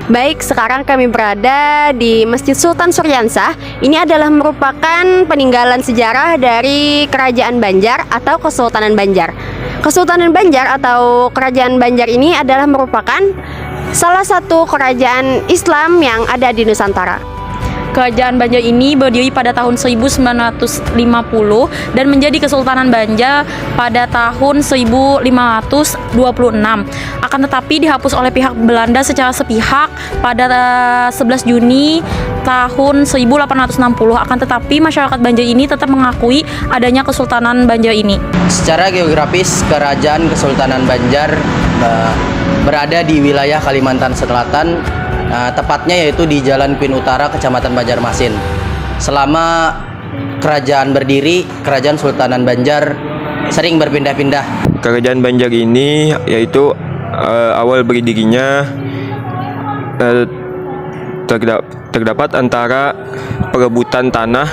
Baik, sekarang kami berada di Masjid Sultan Suryansah. Ini adalah merupakan peninggalan sejarah dari Kerajaan Banjar atau Kesultanan Banjar. Kesultanan Banjar atau Kerajaan Banjar ini adalah merupakan salah satu kerajaan Islam yang ada di Nusantara. Kerajaan Banjar ini berdiri pada tahun 1950 dan menjadi Kesultanan Banjar pada tahun 1526. Akan tetapi dihapus oleh pihak Belanda secara sepihak pada 11 Juni tahun 1860. Akan tetapi masyarakat Banjar ini tetap mengakui adanya Kesultanan Banjar ini. Secara geografis, Kerajaan Kesultanan Banjar berada di wilayah Kalimantan Selatan, tepatnya yaitu di Jalan Queen Utara, Kecamatan Banjarmasin. Selama kerajaan berdiri, Kerajaan Sultanan Banjar sering berpindah-pindah. Kerajaan Banjar ini yaitu awal berdirinya terdapat antara perebutan tanah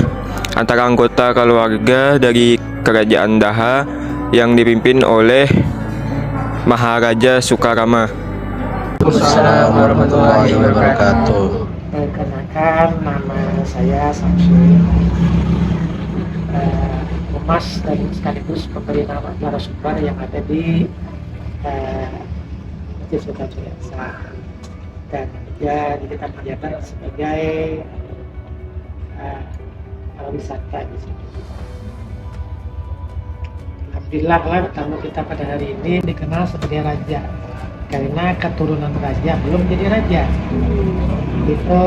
antara anggota keluarga dari Kerajaan Daha yang dipimpin oleh Maharaja Soekarama. Assalamualaikum warahmatullahi wabarakatuh. Perkenalkan, nama saya Samsul, humas dan sekaligus pemberi nama narasumber yang ada di Masjid Sultan Suryansah, dan juga kita menjabat sebagai wisata di sini. Alhamdulillah lah, tamu kita pada hari ini dikenal sebagai raja karena keturunan raja belum jadi raja. Itu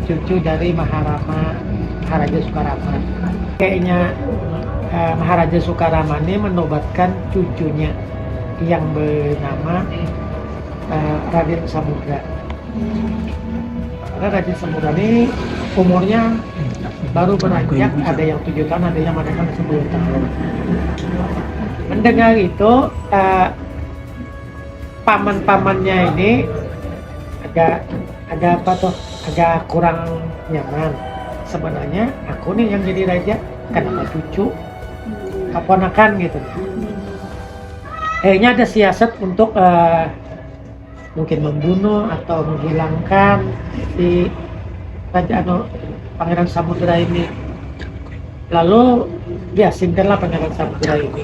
cucu dari Maharaja Soekarama. Kayaknya Maharaja Soekarama ini menobatkan cucunya yang bernama Raden Samudra. Karena Raden Samudra ini umurnya baru beranjak, ada yang 7 tahun, ada yang 10 tahun. Mendengar itu, paman-pamannya ini agak kurang nyaman. Sebenarnya aku nih yang jadi raja, kenapa cucu keponakan gitu. Kayaknya ada siasat untuk mungkin membunuh atau menghilangkan si kerajaan Pangeran Samudra ini. Lalu diasingkanlah Pangeran Samudra ini.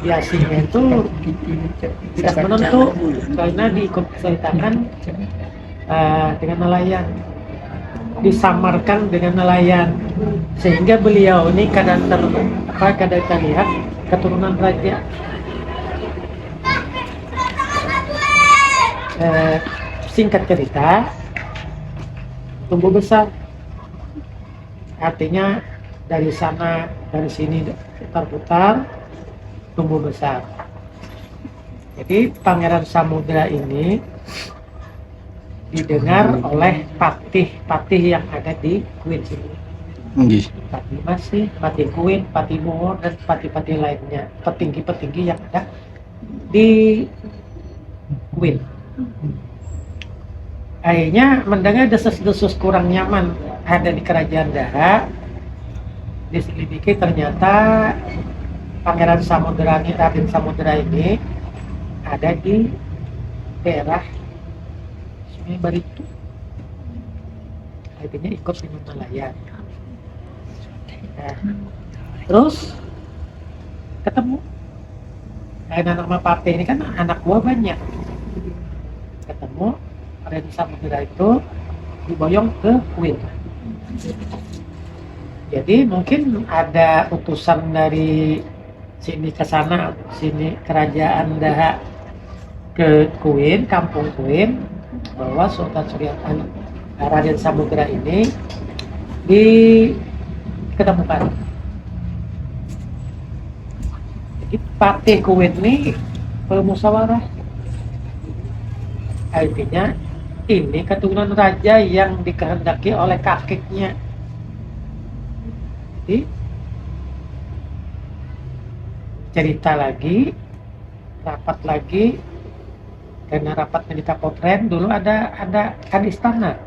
Diasingnya itu tidak menentu karena diceritakan dengan nelayan, disamarkan dengan nelayan, sehingga beliau ini kadang terlihat keturunan raja. Singkat cerita, tumbuh besar, artinya dari sana dari sini putar-putar, tumbuh besar. Jadi Pangeran Samudra ini didengar oleh patih-patih yang ada di Queen sini. Patih Masih, Patih Queen, Patih Moor, dan patih-patih lainnya, petinggi-petinggi yang ada di Queen. Akhirnya mendengar desas-desus kurang nyaman ada di Kerajaan Daha. Diselidiki, ternyata Pangeran Samudra ini, Raden Samudra ini ada di daerah Sungai Baritu. Akhirnya ikut dengan nelayan. Nah, terus ketemu. Nama partai ini kan anak buah banyak. Ketemu, Raden Samudra itu diboyong ke Queen. Jadi mungkin ada utusan dari sini ke sana, sini Kerajaan Daha ke Queen, kampung Queen, bahwa Sultan Suryansah Raden Samudra ini diketemukan. Jadi patih Queen ini bermusyawarah. Artinya ini keturunan raja yang dikehendaki oleh kakeknya. Jadi cerita lagi, rapat lagi, karena rapat menita potren dulu ada kan istana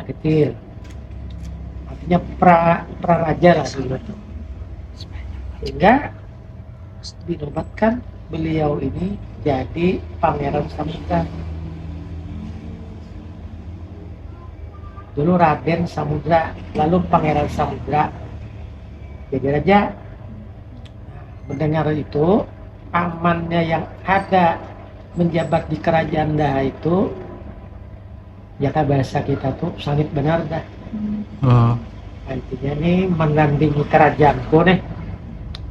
kecil, artinya pra raja lah dulu, sehingga dinobatkan beliau ini jadi Pangeran Samudra. dulu Raden Samudra, lalu Pangeran Samudra. Jadi raja mendengar itu, pamannya yang ada menjabat di kerajaan Daha itu, ya kan bahasa kita tuh sangat benar dah. Artinya nih menandingi kerajaanku nih,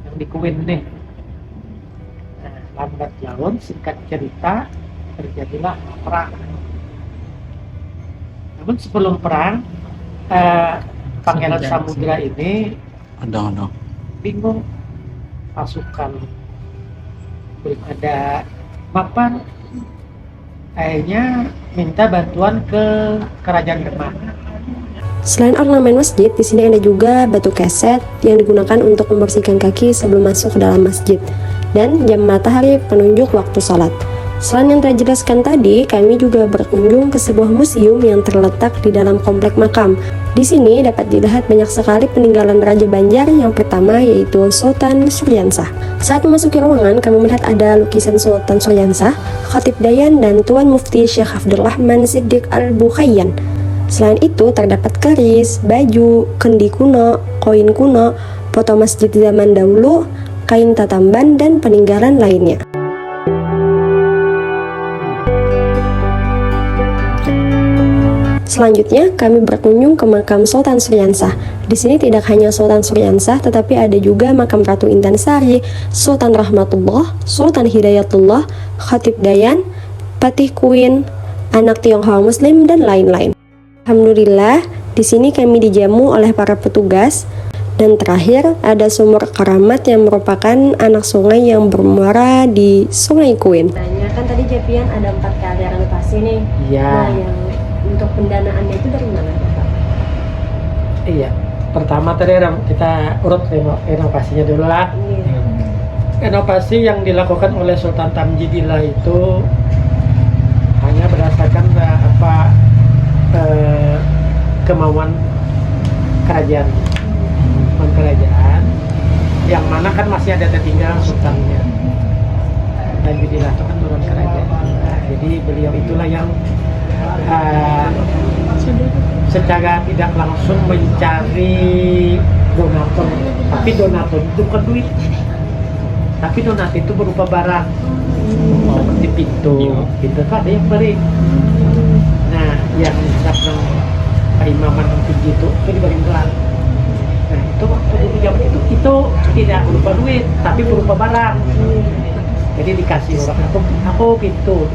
yang di Kuin nih. Nah, lambat laun singkat cerita terjadilah perang. Namun sebelum perang, Pangeran Samudra ini bingung, pasukan belum ada mapan, akhirnya minta bantuan ke kerajaan Demak. Selain ornamen masjid, di sini ada juga batu keset yang digunakan untuk membersihkan kaki sebelum masuk ke dalam masjid, dan jam matahari penunjuk waktu sholat. Selain yang telah dijelaskan tadi, kami juga berkunjung ke sebuah museum yang terletak di dalam komplek makam. Di sini dapat dilihat banyak sekali peninggalan Raja Banjar. Yang pertama yaitu Sultan Suryansah. Saat memasuki ruangan, kami melihat ada lukisan Sultan Suryansah, Khatib Dayan, dan Tuan Mufti Syekh Abdurrahman Siddiq Al-Bukhayyan. Selain itu, terdapat keris, baju, kendi kuno, koin kuno, foto masjid zaman dahulu, kain tatamban, dan peninggalan lainnya. Selanjutnya, kami berkunjung ke makam Sultan Suryansah. Di sini tidak hanya Sultan Suryansah, tetapi ada juga makam Ratu Intansari, Sultan Rahmatullah, Sultan Hidayatullah, Khatib Dayan, Patih Kuin, anak Tionghoa Muslim, dan lain-lain. Alhamdulillah, di sini kami dijamu oleh para petugas. Dan terakhir, ada sumur keramat yang merupakan anak sungai yang bermuara di Sungai Kuin. Kan tadi Jepian ada 4 kali renovasi nih. Iya. Nah, yang untuk pendanaannya itu dari mana, Bapak? Iya. Pertama tadi kita urut renovasinya dulu lah. Iya. Renovasi yang dilakukan oleh Sultan Tamjidillah itu hanya berdasarkan kemauan kerajaan. Kerajaan yang mana kan masih ada tertinggal sultannya, dan Tamjidillah itu kan turun kerajaan. Jadi beliau itulah yang secara tidak langsung mencari donatur, tapi donatur itu bukan duit, tapi donatur itu berupa barang, seperti pintu tuh ada yang beri. Nah, yang datang keimaman tinggi itu diberi gelar. Nah, itu waktu dulu zaman itu tidak berupa duit, tapi berupa barang. Jadi dikasih orang, aku pintu,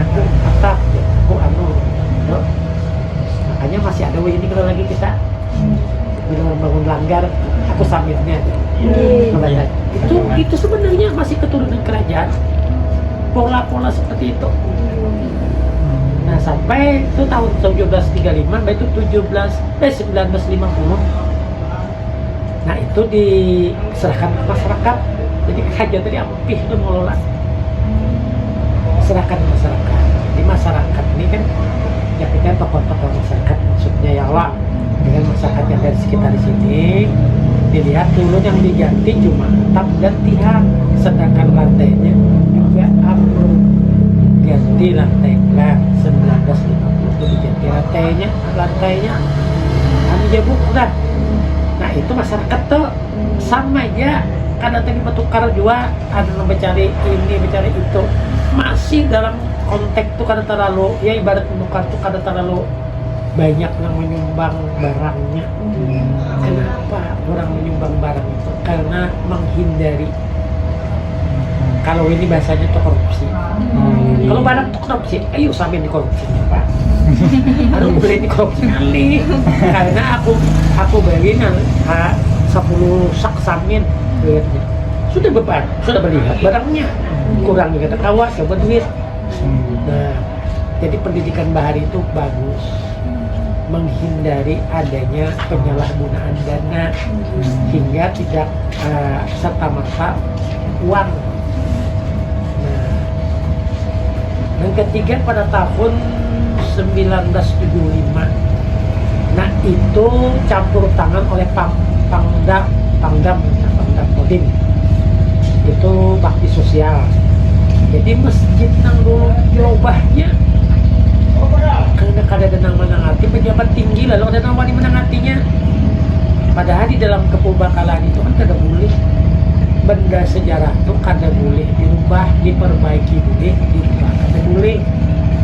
aku atap, aku no. Makanya masih ada ini kalau lagi kita bangun langgar, aku samitnya. Itu sebenarnya masih keturunan kerajaan, pola-pola seperti itu. Nah, sampai itu tahun 1735, itu 1950. Nah, itu diserahkan ke masyarakat. Jadi kerajaan tadi ampuh itu mengelola, serahkan ke masyarakat. Jadi masyarakat ini kan ya kita tokoh-tokoh masyarakat, maksudnya ya Allah, dengan masyarakat yang dari sekitar sini dilihat dulu yang diganti cuma atap dan tiang, sedangkan lantainya juga ambruk. Ganti lantai pelan 1950 itu diganti lantainya kami jebuk udah. Nah, itu masyarakat tuh sama aja, karena tadi bertukar juga, ada yang mencari ini, mencari itu, masih dalam konteks tuh kada terlalu, ya ibarat menukar tuh kada terlalu banyak yang menyumbang barangnya. Kenapa orang menyumbang barang itu? Karena menghindari, kalau ini bahasanya itu korupsi. Kalau barang itu korupsi, ayo sambil dikorupsi Pak. Aduh, beli dikorupsi kali. Karena aku bagiin 10 sak samin duitnya. Sudah beban, sudah melihat barangnya. Kurangnya kata kawas, coba duit. Nah, jadi pendidikan bahari itu bagus, menghindari adanya penyalahgunaan dana hingga tidak serta-merta uang. Nah, yang ketiga pada tahun 1975, nah itu campur tangan oleh Pangdam Kodim, itu bakti sosial. Jadi masjid nang dulu diubahnya karena kada denang menangati pejabat tinggi lalu ada nama di menangatinya. Padahal di dalam kepubakalan itu kan kada boleh benda sejarah itu kada boleh dirubah, diperbaiki boleh, dirubah kada boleh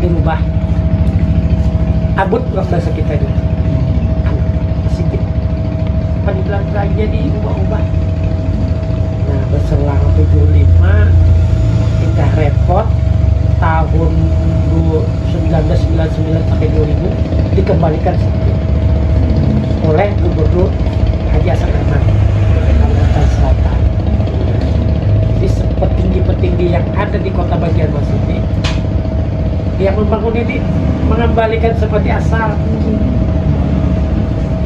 dirubah. Abut bahasa kita itu. Sedikit. Padibilang saja diubah-ubah. Nah, berselang 75 kita repot tahun 1999 sampai 2000 dikembalikan sedikit oleh Gubernur Haji Hasan Ahmad Kalimantan Selatan. Jadi petinggi-petinggi yang ada di kota Banjarmasin ini yang membangun ini mengembalikan seperti asal,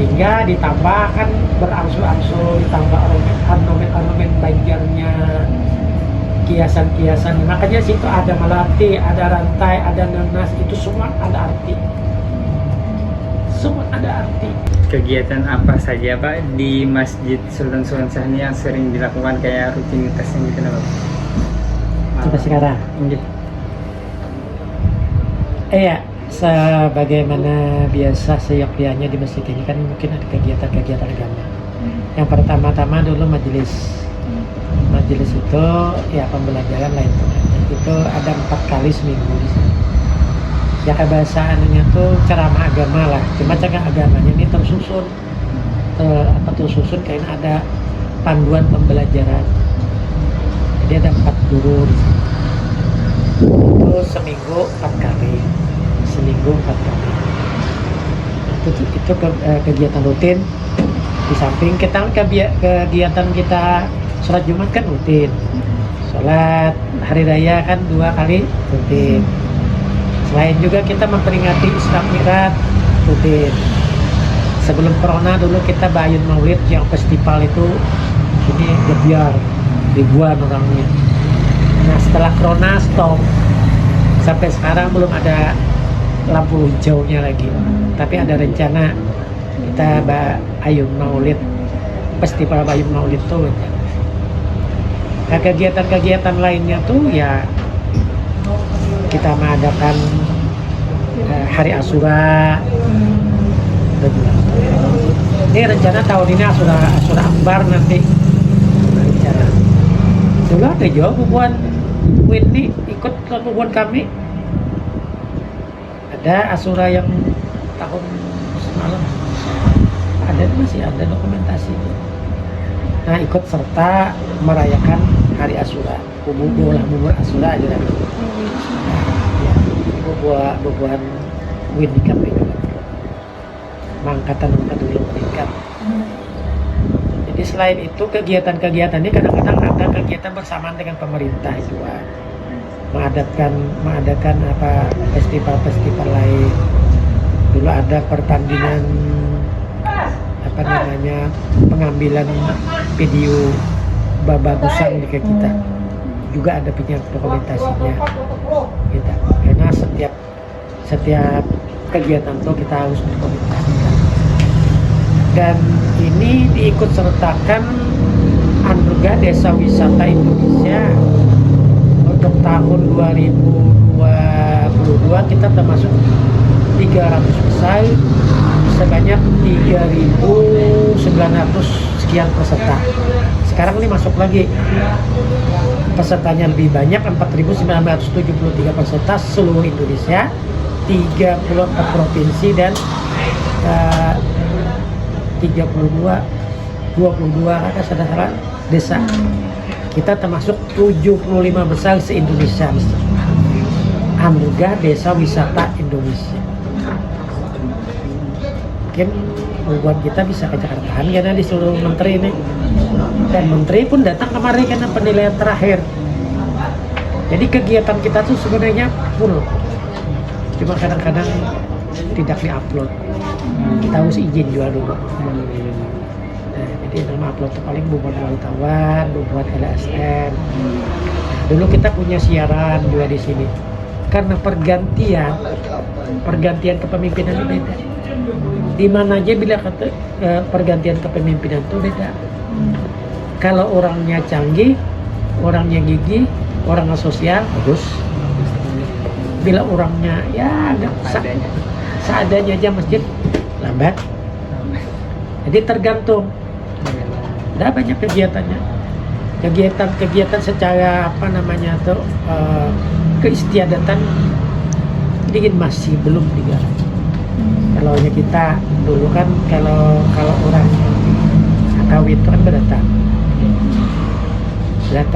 hingga ditambahkan berangsur-angsur ditambah ornamen-ornamen Banjarnya, kiasan-kiasan. Makanya situ ada melati, ada rantai, ada nanas, itu semua ada arti. Semua ada arti. Kegiatan apa saja Pak di Masjid Sultan Suwansah ini yang sering dilakukan kayak rutinitasnya gitu Pak? Sampai sekarang. Iya, sebagaimana biasa seyogyanya di masjid ini kan mungkin ada kegiatan-kegiatan agama. Yang pertama-tama dulu majelis itu ya pembelajaran lain itu ada 4 kali seminggu di sini. Ya kebiasaannya tuh ceramah agama lah, cuma ceramah agamanya ini tersusun kayak ada panduan pembelajaran. Jadi ada 4 guru di sini. Itu seminggu 4 kali. Itu kegiatan rutin. Di samping kita kegiatan kita sholat Jumat kan rutin, sholat hari raya kan 2 kali rutin. Selain juga kita memperingati Isra Mi'raj rutin. Sebelum corona dulu kita bayun maulid yang festival itu ini gebiar ribuan orangnya. Nah setelah corona stop, sampai sekarang belum ada lampu hijaunya lagi. Tapi ada rencana kita Bayun Maulid, festival Bayun Maulid tuh. Nah, kegiatan-kegiatan lainnya tuh ya kita mengadakan Hari Asyura. Ini rencana tahun ini Asyura Akbar nanti. Rencana. Dulu ada juga bubuan Winnie ikut ke bubuan kami. Ada Asyura yang tahun semalam. Ada masih ada dokumentasi. Nah ikut serta merayakan Hari Asyura. Bubur Asyura aja. Ya, bubuan Winnie kami juga. Mangkatan dulu meningkat. Jadi selain itu kegiatan-kegiatan ini kadang-kadang ada kegiatan bersamaan dengan pemerintah juga. Mengadakan apa festival lain. Dulu ada pertandingan pengambilan video bagusan di kita. Juga ada punya dokumentasinya. Kita karena setiap kegiatan itu kita harus dokumentasikan. Dan ini diikut sertakan Anugerah Desa Wisata Indonesia untuk tahun 2022 kita termasuk 300 besar sebanyak 3.900 sekian peserta. Sekarang ini masuk lagi pesertanya lebih banyak, 4.973 peserta seluruh Indonesia, 34 provinsi dan 22 ada saudara desa. Kita termasuk 75 besar se-Indonesia. Anugerah Desa Wisata Indonesia. Mungkin buat kita bisa ke Jakarta karena disuruh menteri ini. Dan menteri pun datang kemarin karena penilaian terakhir. Jadi kegiatan kita tuh sebenarnya full. Cuma kadang-kadang tidak di-upload. Kita harus izin juga dulu. Nah, jadi nama upload itu paling buat wartawan, buat LSM. Nah, dulu kita punya siaran juga di sini. Karena pergantian kepemimpinan itu beda. Di mana aja bila kata pergantian kepemimpinan itu beda. Kalau orangnya canggih, orangnya gigih, orangnya sosial, bagus. bila orangnya ya agak Adanya. seadanya aja masjid lambat. Jadi tergantung. Ada banyak kegiatannya. Kegiatan secara apa namanya tuh keistiadatan dingin masih belum digarap. Kalau kita dulu kan kalau orang kawin itu kan berdatang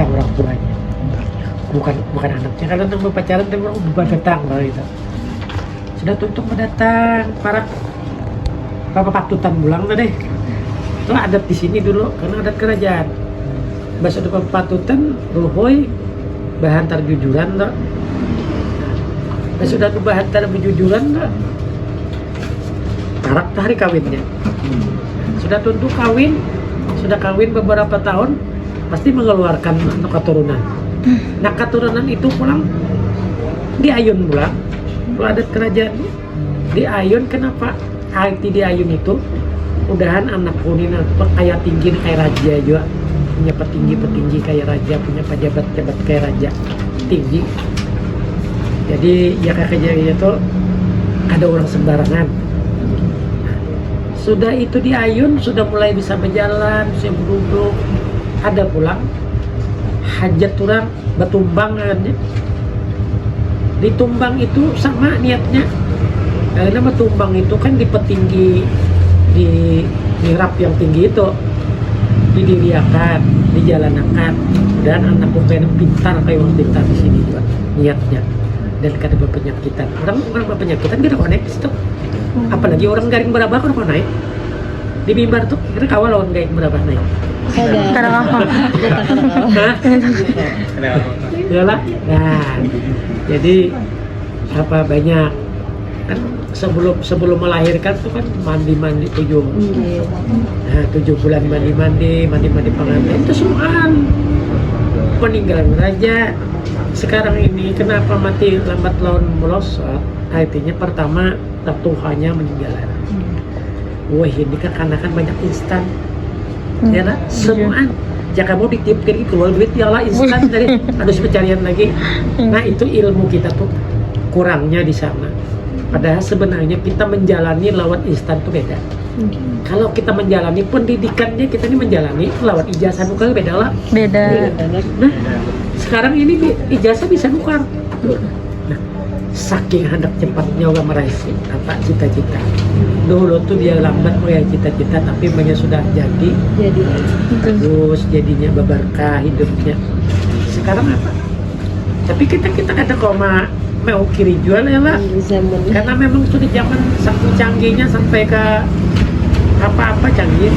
orang tuanya, bukan anaknya. Kalau nang berpacaran itu berdatang kalau itu sudah tutup mendatang para patutan bulang deh. Itu adat di sini dulu karena adat kerajaan. Bahasa depan patutan ruhoi bahan tarjujuran dah. Sudah bahan tarjujuran dah. Tarak hari kawinnya. Sudah tentu sudah kawin beberapa tahun pasti mengeluarkan anak keturunan. Nah keturunan itu pulang diayun pulang. Kalau adat kerajaan diayun, kenapa? Arti diayun itu udahan anak kuning kayak tinggi kayak raja juga, punya petinggi kayak raja, punya pejabat kayak raja tinggi. Jadi ya kayak itu ada orang sembarangan. Sudah itu diayun, sudah mulai bisa berjalan, bisa duduk. Ada pulang hajat orang bertumbangan. Ditumbang itu sama niatnya. Karena bertumbang itu kan di petinggi, di mihrab yang tinggi itu didiriakan, dijalanakan, dan anak pengen pintar kayak orang pintar di sini juga niatnya. Dan kada berpenyakitan. Orang berpenyakitan kita konek itu. Apalagi orang garing berabah kan naik di mimbar tuh kita kawal lawan garing berabah naik. Kadang apa? Iyalah. Nah, jadi apa banyak kan sebelum melahirkan tuh kan mandi 7 bulan mandi pengantin itu semua peninggalan raja. Sekarang ini kenapa mati lambat laun melosot? Artinya pertama Tuhannya meninggalan. Wah ini kan karena kan banyak instan, ya lah semuaan. Jika kamu ditipkin keluar duit ya lah instan dari harus pencarian lagi. Nah itu ilmu kita tuh kurangnya di sana. Padahal sebenarnya kita menjalani lawan instan tuh beda. Kalau kita menjalani pendidikannya kita ini menjalani lawan ijazah nukar beda lah. Beda. Nah sekarang ini ijazah bisa nukar. Nah saking hendak cepatnya orang meraih apa cita-cita. Dulu tuh dia lambat meraih cita-cita tapi banyak sudah jadi terus jadinya berkah hidupnya. Sekarang apa? Tapi kita ada koma mau kiri jual ya lah. Karena memang sudah zaman saking canggihnya sampai ke apa-apa canggih.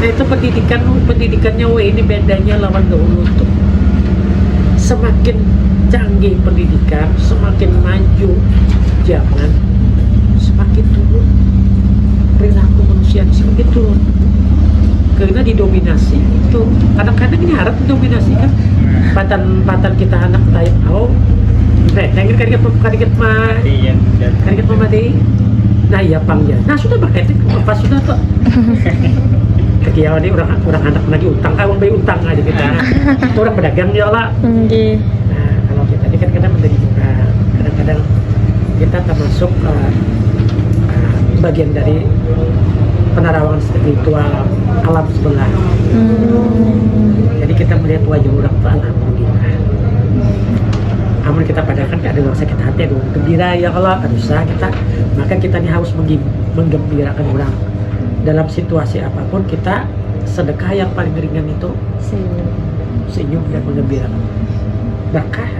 Nah itu pendidikannya wah ini bedanya lawan dahulu tuh. Semakin canggih pendidikan, semakin maju zaman, semakin turun perilaku manusia, semakin turun karena didominasi itu. Kadang-kadang ini harap didominasi kan patan kita anak lain kadang mati. Nah iya pangnya. Nah sudah berkaitan apa sudah tuh. Kekiawan ini orang anak lagi utang, kawang bayi utang aja kita. Orang pedagang ya lah. Nah kalau kita ini kan kadang menjadi juga kadang-kadang kita termasuk bagian dari penerawangan spiritual alam sebelah. Jadi kita melihat wajah orang tuh alhamdulillah. Amun kita padahal ada orang sakit hati, ada orang gembira ya kalau ada usaha kita, maka kita ini harus menggembirakan orang. Dalam situasi apapun kita sedekah yang paling ringan itu senyum dan menggembirakan. Berkah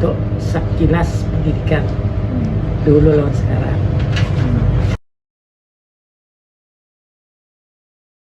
itu sekilas pendidikan dulu lawan sekarang.